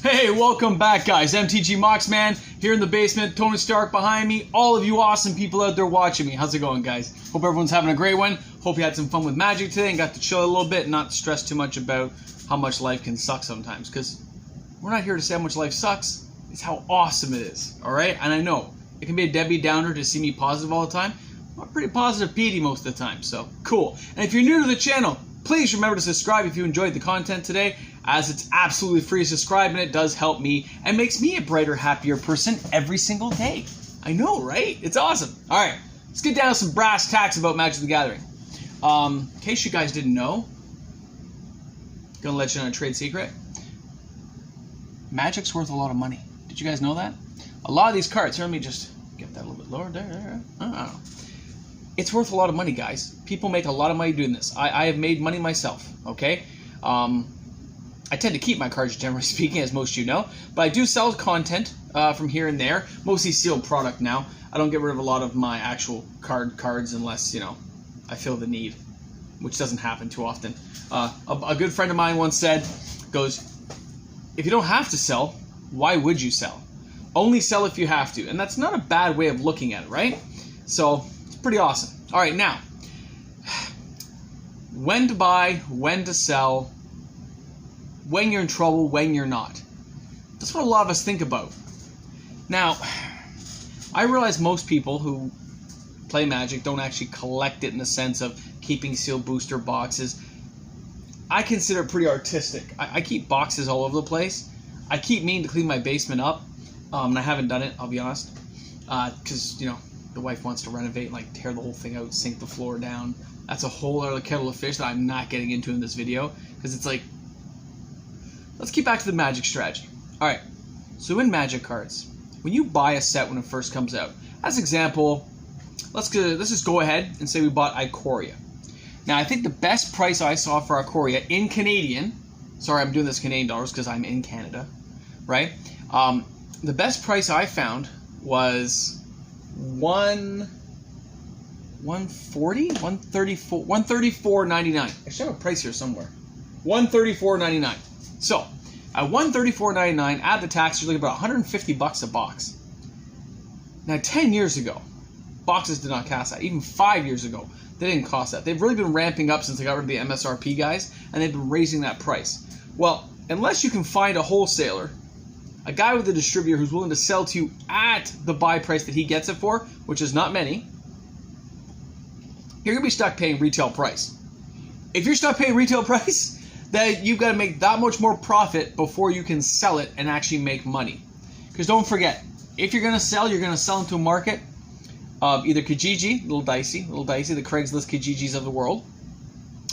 Hey, welcome back, guys. MTG Moxman here in the basement. Tony Stark behind me. All of you awesome people out there watching me. How's it going, guys? Hope everyone's having a great one. Hope you had some fun with Magic today and got to chill a little bit and not stress too much about how much life can suck sometimes. Because we're not here to say how much life sucks. It's how awesome it is. All right? And I know it can be a Debbie Downer to see me positive all the time. I'm a pretty positive Petey most of the time. So, cool. And if you're new to the channel, please remember to subscribe if you enjoyed the content today, as it's absolutely free to subscribe and it does help me and makes me a brighter, happier person every single day. I know, right? It's awesome. All right, let's get down to some brass tacks about Magic the Gathering. In case you guys didn't know, gonna let you know a trade secret. Magic's worth a lot of money. Did you guys know that? A lot of these cards, here, let me just get that a little bit lower there. Oh. It's worth a lot of money, guys. People make a lot of money doing this. I have made money myself, okay? I tend to keep my cards, generally speaking, as most of you know. But I do sell content from here and there. Mostly sealed product now. I don't get rid of a lot of my actual cards unless, you know, I feel the need, which doesn't happen too often. A good friend of mine once said, goes, if you don't have to sell, why would you sell? Only sell if you have to. And that's not a bad way of looking at it, right? So, it's pretty awesome. All right, now, when to buy, when to sell, when you're in trouble, when you're not. That's what a lot of us think about. Now, I realize most people who play Magic don't actually collect it in the sense of keeping sealed booster boxes. I consider it pretty artistic. I keep boxes all over the place. I keep meaning to clean my basement up, and I haven't done it, I'll be honest, because, you know, the wife wants to renovate and like tear the whole thing out, sink the floor down. That's a whole other kettle of fish that I'm not getting into in this video, because it's like, let's get back to the Magic strategy. All right, so in Magic cards, when you buy a set when it first comes out, as an example, let's just go ahead and say we bought Ikoria. Now, I think the best price I saw for Ikoria in Canadian, sorry, I'm doing this Canadian dollars because I'm in Canada, right? The best price I found was $134.99. I should have a price here somewhere. $134.99. So, at $134.99, add the tax, you're looking at about $150 a box. Now, 10 years ago, boxes did not cost that. Even 5 years ago, they didn't cost that. They've really been ramping up since they got rid of the MSRP guys, and they've been raising that price. Well, unless you can find a wholesaler, a guy with a distributor who's willing to sell to you at the buy price that he gets it for, which is not many, you're going to be stuck paying retail price. If you're stuck paying retail price, then you've got to make that much more profit before you can sell it and actually make money. Because don't forget, if you're going to sell, you're going to sell into a market of either Kijiji, a little dicey, the Craigslist Kijijis of the world.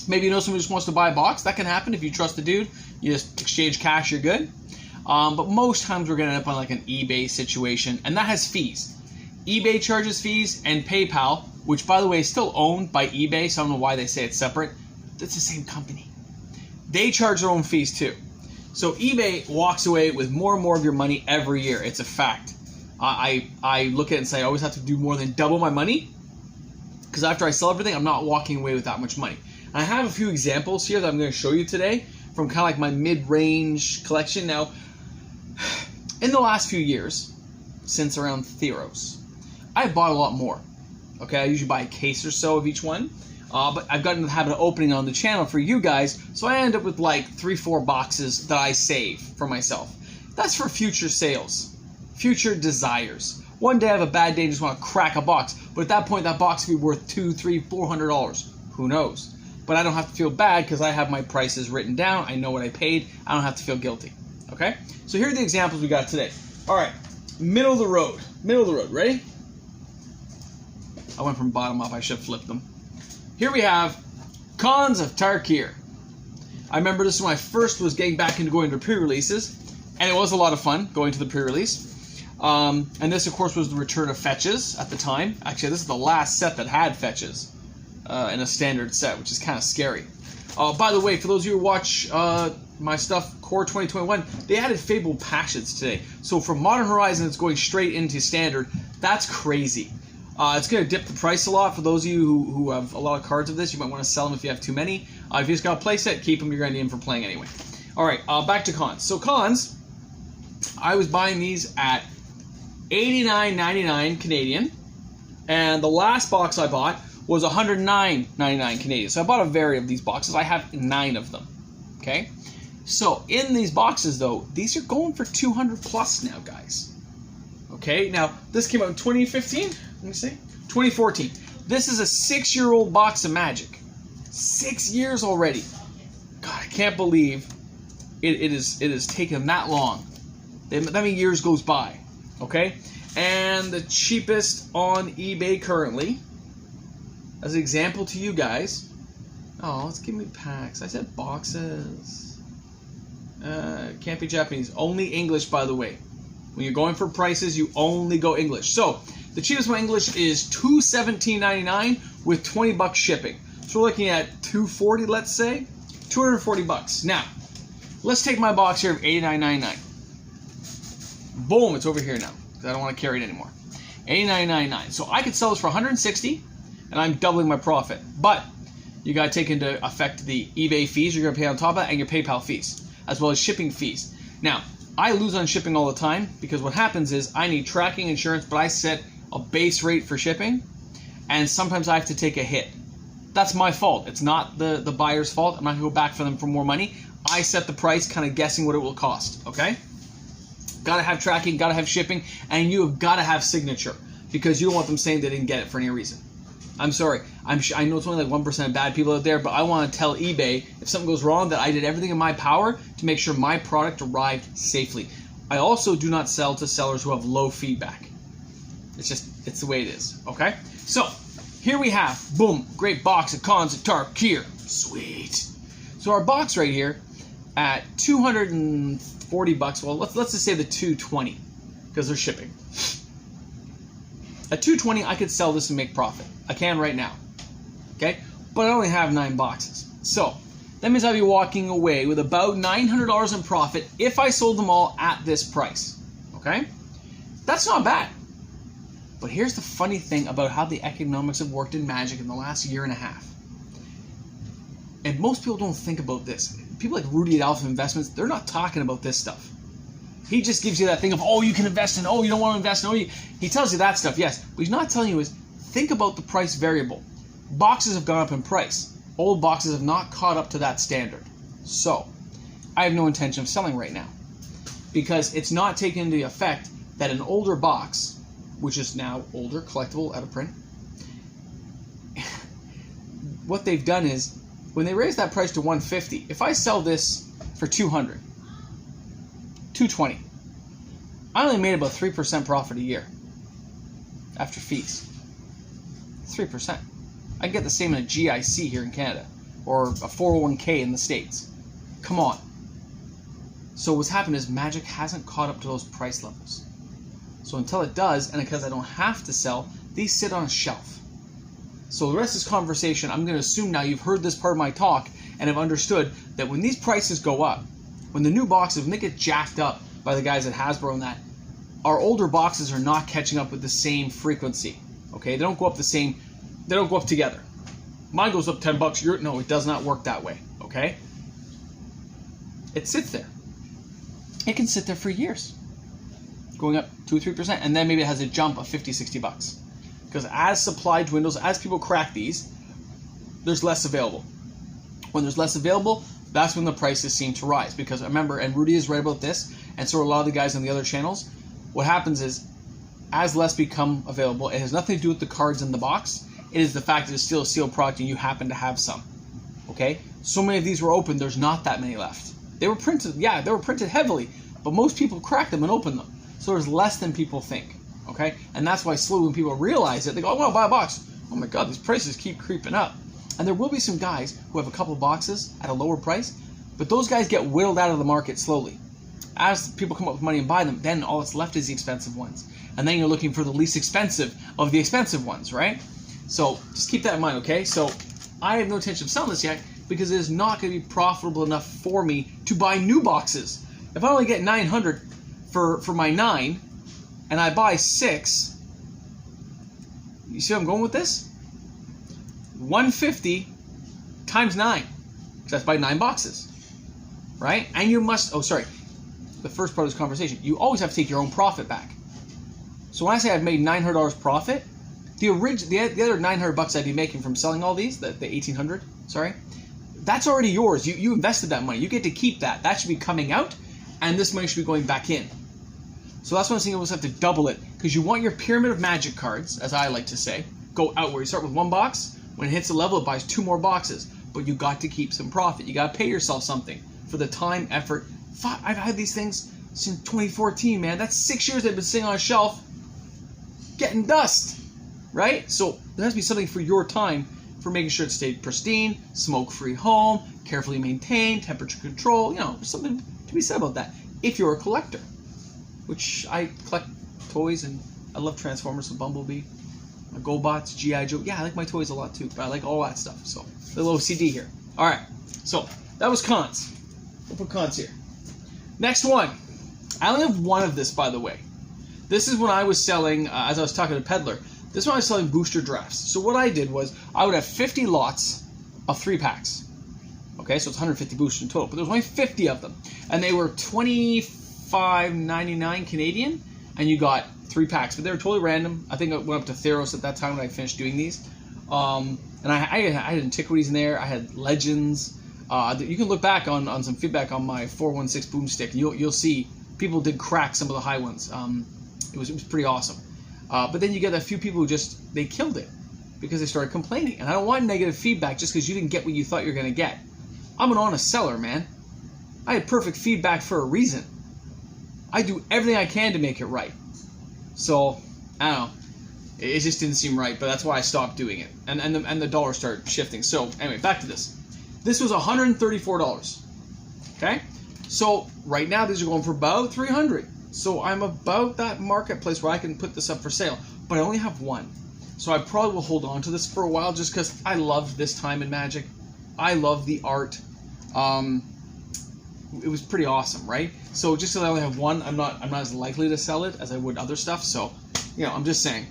Maybe you know someone who just wants to buy a box. That can happen if you trust the dude. You just exchange cash, you're good. But most times we're going to end up on like an eBay situation, and that has fees. eBay charges fees, and PayPal, which by the way is still owned by eBay, so I don't know why they say it's separate. It's the same company. They charge their own fees too. So eBay walks away with more and more of your money every year. It's a fact. I look at it and say I always have to do more than double my money, because after I sell everything, I'm not walking away with that much money. And I have a few examples here that I'm going to show you today from kind of like my mid-range collection. Now, in the last few years, since around Theros, I've bought a lot more. Okay, I usually buy a case or so of each one. But I've gotten in the habit of opening on the channel for you guys, so I end up with like 3-4 boxes that I save for myself. That's for future sales, future desires. One day I have a bad day and just want to crack a box, but at that point that box will be worth $200, $300, $400. Who knows? But I don't have to feel bad because I have my prices written down. I know what I paid. I don't have to feel guilty. Okay? So here are the examples we got today. All right, middle of the road. Ready? I went from bottom up. I should have flipped them. Here we have Khans of Tarkir. I remember this when I first was getting back into going to pre-releases, and it was a lot of fun going to the pre-release. And this, of course, was the return of fetches at the time. Actually, this is the last set that had fetches in a standard set, which is kind of scary. By the way, for those of you who watch my stuff, Core 2021, they added Fabled Passions today. So from Modern Horizon, it's going straight into Standard. That's crazy. It's going to dip the price a lot for those of you who have a lot of cards of this. You might want to sell them if you have too many. If you just got a playset, keep them. You're going to need them for playing anyway. All right, back to Khans. So Khans, I was buying these at $89.99 Canadian, and the last box I bought was $109.99 Canadian. So I bought a variety of these boxes. I have 9 of them. Okay, so in these boxes though, these are going for 200 plus now, guys. Okay, now this came out in 2015. Let me see, 2014. This is a 6-year-old box of Magic. 6 years already. God, I can't believe it is taken that long. That many years goes by. Okay, and the cheapest on eBay currently, as an example to you guys. Oh, let's give me packs. I said boxes. Can't be Japanese. Only English, by the way. When you're going for prices, you only go English. So the cheapest one English is $217.99 with $20 shipping. So we're looking at $240, let's say, $240. Now, let's take my box here of $89.99. Boom, it's over here now because I don't want to carry it anymore. $89.99. So I could sell this for $160, and I'm doubling my profit. But you got to take into effect the eBay fees you're going to pay on top of that and your PayPal fees, as well as shipping fees. Now, I lose on shipping all the time because what happens is I need tracking insurance, but I set a base rate for shipping, and sometimes I have to take a hit. That's my fault. It's not the buyer's fault. I'm not going to go back for them for more money. I set the price kind of guessing what it will cost, okay? Got to have tracking, got to have shipping, and you have got to have signature because you don't want them saying they didn't get it for any reason. I'm sorry. I know it's only like 1% of bad people out there, but I want to tell eBay if something goes wrong that I did everything in my power to make sure my product arrived safely. I also do not sell to sellers who have low feedback. It's the way it is, okay? So, here we have, boom, great box of Cons of Tarkir. Sweet. So our box right here at $240, well, let's just say the $220 because they're shipping. At $220, I could sell this and make profit. I can right now, okay? But I only have 9 boxes. So that means I'd be walking away with about $900 in profit if I sold them all at this price, okay? That's not bad. But here's the funny thing about how the economics have worked in Magic in the last year and a half. And most people don't think about this. People like Rudy at Alpha Investments, they're not talking about this stuff. He just gives you that thing of, oh, you can invest in, oh, you don't want to invest in, oh, he tells you that stuff, yes. What he's not telling you is, think about the price variable. Boxes have gone up in price. Old boxes have not caught up to that standard. So, I have no intention of selling right now. Because it's not taken into effect that an older box, which is now older, collectible, out of print, what they've done is, when they raise that price to $150, if I sell this for $200, $220, I only made about 3% profit a year after fees. 3%. I can get the same in a GIC here in Canada or a 401k in the States. Come on. So what's happened is Magic hasn't caught up to those price levels. So until it does, and because I don't have to sell, these sit on a shelf. So the rest of this conversation, I'm going to assume now you've heard this part of my talk and have understood that when these prices go up, when the new boxes, when they get jacked up by the guys at Hasbro and that, our older boxes are not catching up with the same frequency. Okay, they don't go up the same, they don't go up together. Mine goes up $10. No, it does not work that way. Okay, it sits there. It can sit there for years, going up 2 or 3%, and then maybe it has a jump of $50-$60. Because as supply dwindles, as people crack these, there's less available. When there's less available, that's when the prices seem to rise. Because remember, and Rudy is right about this, and so are a lot of the guys on the other channels, what happens is, as less become available, it has nothing to do with the cards in the box. It is the fact that it's still a sealed product and you happen to have some. Okay? So many of these were open, there's not that many left. They were printed, yeah, they were printed heavily, but most people cracked them and opened them. So there's less than people think. Okay? And that's why slowly when people realize it, they go, oh, I want to buy a box. Oh my God, these prices keep creeping up. And there will be some guys who have a couple boxes at a lower price, but those guys get whittled out of the market slowly. As people come up with money and buy them, then all that's left is the expensive ones. And then you're looking for the least expensive of the expensive ones, right? So just keep that in mind, okay? So I have no intention of selling this yet because it is not going to be profitable enough for me to buy new boxes. If I only get $900 for my 9, and I buy 6, you see where I'm going with this? $150 times 9. That's by 9 boxes, right? And you must, oh sorry, the first part of this conversation, you always have to take your own profit back. So when I say I've made $900 profit, the other $900 I'd be making from selling all these, the 1,800, sorry, that's already yours. You invested that money. You get to keep that. That should be coming out, and this money should be going back in. So that's why I'm saying you always have to double it, because you want your pyramid of magic cards, as I like to say, go out where you start with one box. When it hits a level, it buys 2 more boxes. But you got to keep some profit. You got to pay yourself something for the time, effort. I've had these things since 2014, man. That's 6 years they've been sitting on a shelf getting dust, right? So there has to be something for your time for making sure it stayed pristine, smoke-free home, carefully maintained, temperature control. You know, there's something to be said about that. If you're a collector, which I collect toys, and I love Transformers, so Bumblebee, my GoBots, G.I. Joe. Yeah, I like my toys a lot too, but I like all that stuff. So a little OCD here. All right, so that was cons. We'll put cons here. Next one. I only have one of this, by the way. This is when I was selling, as I was talking to Peddler, this one I was selling booster drafts. So what I did was, I would have 50 lots of 3 packs. Okay, so it's 150 boosters in total, but there was only 50 of them. And they were $25.99 Canadian, and you got 3 packs. But they were totally random. I think it went up to Theros at that time when I finished doing these. And I had antiquities in there. I had legends. You can look back on some feedback on my 416 boomstick. You'll see people did crack some of the high ones. It was pretty awesome. But then you get a few people who they killed it because they started complaining. And I don't want negative feedback just because you didn't get what you thought you were going to get. I'm an honest seller, man. I had perfect feedback for a reason. I do everything I can to make it right. So, I don't know. It just didn't seem right, but that's why I stopped doing it. And the dollar started shifting. So, anyway, back to this. This was $134. Okay? So, right now, these are going for about $300. So, I'm about that marketplace where I can put this up for sale. But I only have one. So, I probably will hold on to this for a while just because I love this time in Magic. I love the art. It was pretty awesome, right? So, just because I only have one, I'm not as likely to sell it as I would other stuff. So, you know, I'm just saying.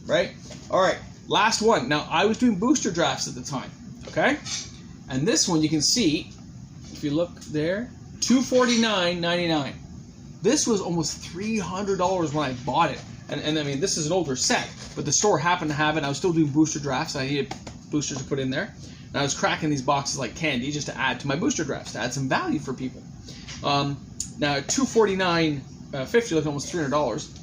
Right? Alright, last one. Now, I was doing booster drafts at the time, okay? And this one, you can see, if you look there, $249.99. This was almost $300 when I bought it. And I mean, this is an older set, but the store happened to have it. I was still doing booster drafts. I needed boosters to put in there. And I was cracking these boxes like candy just to add to my booster drafts, to add some value for people. Now, $249.50, like almost $300.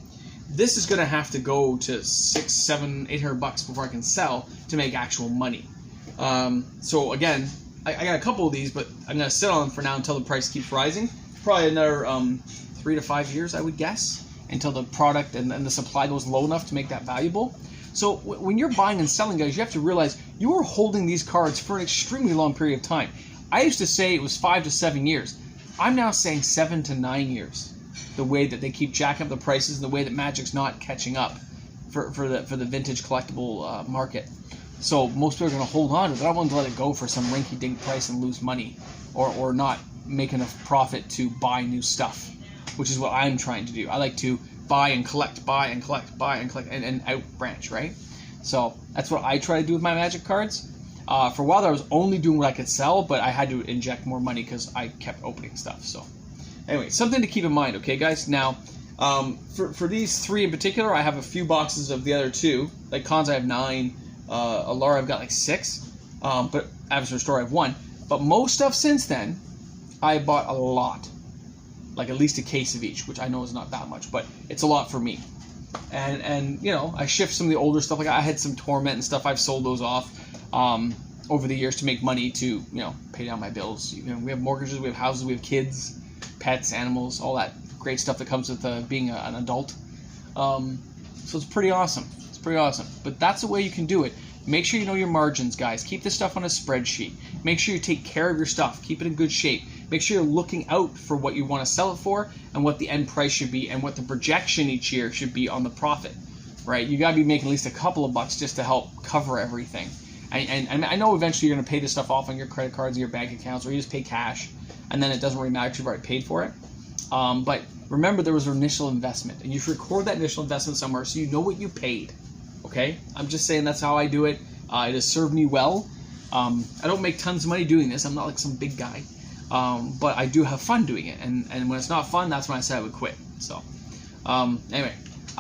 This is going to have to go to $600, $700, $800 before I can sell to make actual money. So again, I got a couple of these, but I'm going to sit on them for now until the price keeps rising. Probably another 3 to 5 years, I would guess, until the product and the supply goes low enough to make that valuable. So when you're buying and selling, guys, you have to realize you are holding these cards for an extremely long period of time. I used to say it was 5 to 7 years. I'm now saying 7 to 9 years. The way that they keep jacking up the prices and the way that Magic's not catching up for the vintage collectible market. So most people are going to hold on to it. They don't want to let it go for some rinky-dink price and lose money or not make enough profit to buy new stuff, which is what I'm trying to do. I like to buy and collect, buy and collect, buy and collect, and out branch, right? So that's what I try to do with my Magic cards. For a while I was only doing what I could sell, but I had to inject more money because I kept opening stuff. So anyway, something to keep in mind, okay, guys? Now, for these 3 in particular, I have a few boxes of the other 2. Like Cons, I have 9. Alara, I've got like 6. But Avatar Store, I have 1. But most stuff since then, I bought a lot. Like at least a case of each, which I know is not that much, but it's a lot for me. And you know, I shift some of the older stuff. Like I had some Torment and stuff. I've sold those off over the years to make money to, you know, pay down my bills. You know, we have mortgages, we have houses, we have kids, pets, animals, all that great stuff that comes with being an adult. So it's pretty awesome. It's pretty awesome. But that's the way you can do it. Make sure you know your margins, guys. Keep this stuff on a spreadsheet. Make sure you take care of your stuff. Keep it in good shape. Make sure you're looking out for what you want to sell it for and what the end price should be and what the projection each year should be on the profit, right? You got to be making at least a couple of bucks just to help cover everything. And I know eventually you're going to pay this stuff off on your credit cards and your bank accounts, or you just pay cash, and then it doesn't really matter if you've already paid for it. But remember, there was an initial investment, and you should record that initial investment somewhere so you know what you paid. Okay? I'm just saying that's how I do it. It has served me well. I don't make tons of money doing this. I'm not like some big guy. but I do have fun doing it. And when it's not fun, that's when I say I would quit. So anyway,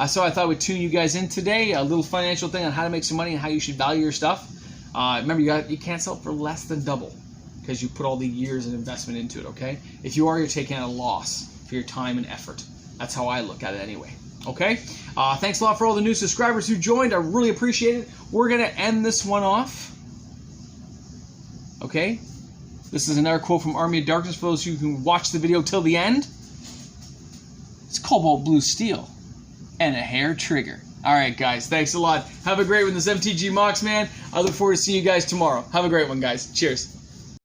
so I thought I would tune you guys in today. A little financial thing on how to make some money and how you should value your stuff. Remember, you can't sell it for less than double because you put all the years and investment into it, okay? If you are, you're taking a loss for your time and effort. That's how I look at it anyway, okay? Thanks a lot for all the new subscribers who joined. I really appreciate it. We're going to end this one off, okay? This is another quote from Army of Darkness for those who can watch the video till the end. It's cobalt blue steel and a hair trigger. All right, guys. Thanks a lot. Have a great one. This is MTG Mox, man. I look forward to seeing you guys tomorrow. Have a great one, guys. Cheers.